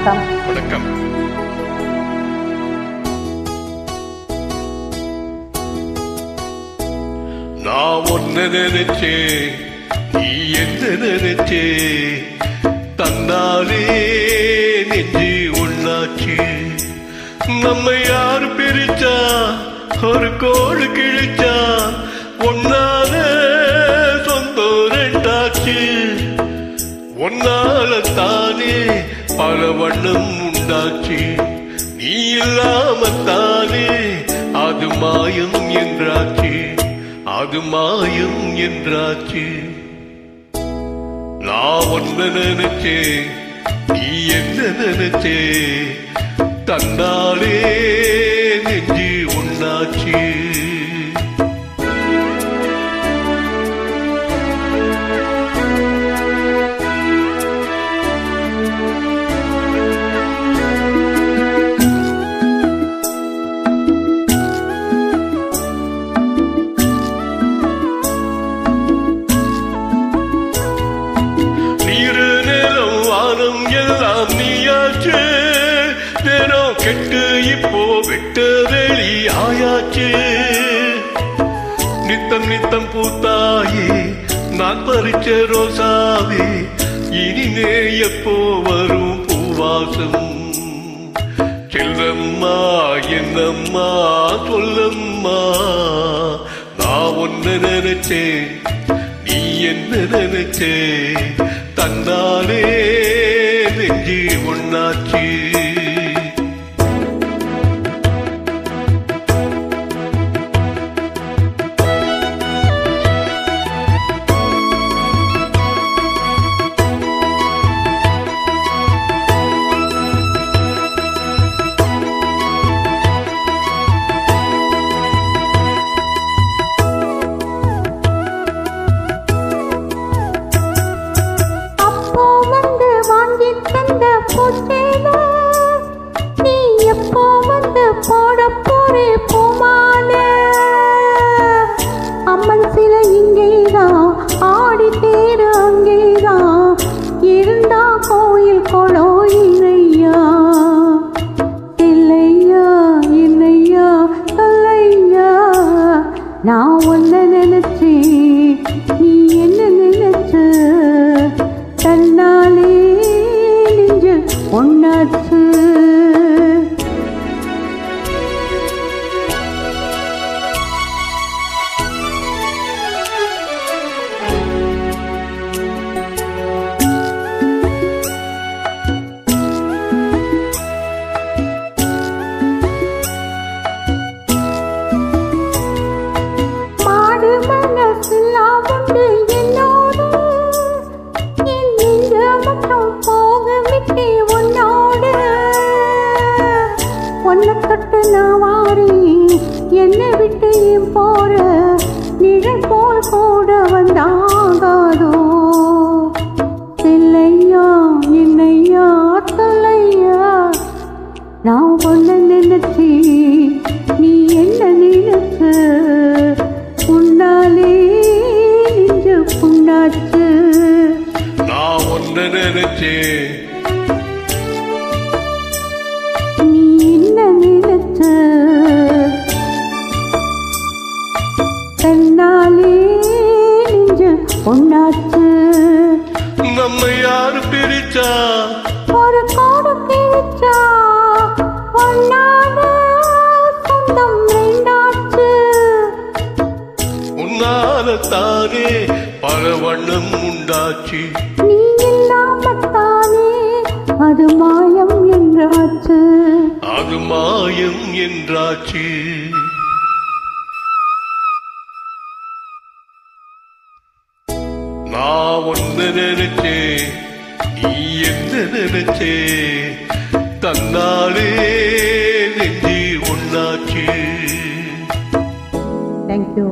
வணக்கம். வணக்கம். நான் ஒன்ன நினைச்சே, நீ என்ன நினைச்சே, தன்னாலே நெஞ்சு ஒண்ணாச்சு. நம்ம யாரு பிரிச்சா, ஒரு கோடு கிழிச்சா, ஒன்னால சொந்தம் ரெண்டாச்சு. ஒன்னால தானே பல வண்ணம் உண்டாச்சு. நீ இல்லாமத்தானே அது மாயம் என்றாச்சு, அது மாயம் என்றாச்சு. நான் ஒன்ன நினைச்சே, நீ என்ன நினைச்சே, தன்னாலே நெஞ்சு ஒண்ணாச்சு. எல்லாம் நீயாச்சு, நேரம் கெட்டு இப்போ விட்டு வெளி ஆயாச்சு. நித்தம் நித்தம் பூத்தாயே நான் பறிச்ச ரோசாவே, இனிமே எப்போ வரும் பூவாசம். செல்லம்மா என்னம்மா சொல்லம்மா, நான் ஒன்ன நினைச்சேன், நீ என்ன நினைச்சே, தன்னாலே நெஞ்சு ஒண்ணாச்சு. நீ எப்போ வந்து போட போறே பூமால, அம்மன் சிலை இங்கேதான், ஆடி தேர் அங்கேதான், இருந்தா கோயில் கொளோ இணையா. இல்லையா என்னையா சொல்லையா, நான் ஒன்ன நினைச்சே, நீ என்ன நினைச்ச, தன்னாலே ஒண்ணாச்சு. மாடு மனசெல்லாம் உண்டு என்னோடு, என் நெஞ்ச மட்டும் போக விட்டே உன்னோடு. ஒன்ன தொட்டு நான் வாரி, என்னை விட்டு ஏன் போற, நிழல் போல் கூட வந்தாகாதோ. இல்லையா என்னையா தொல்லையா, நான் ஒன்ன நினைச்சி, நீ என்ன நினைச்ச, உன்னாலே நெஞ்சு புண்ணாச்சு. நான் ஒன்ன நினைச்சேன், நீ என்ன நினைச்ச, தன்னாலே நெஞ்சு ஒண்ணாச்சு. நம்ம யாரு பிரிச்சா, ஒரு கோடு கிழிச்சா, ஒன்னால சொந்தம் ரெண்டாச்சு. உன்னால தானே பல வண்ணம் உண்டாச்சு. நீ இல்லாமத்தானே அது மாயம் என்றாச்சு, அது மாயம் என்றாச்சு. நான் ஒன்ன நினைச்சே, நீ என்ன நினைச்சே, தன்னாலே நெஞ்சு ஒண்ணாச்சு. தேங்க்யூ.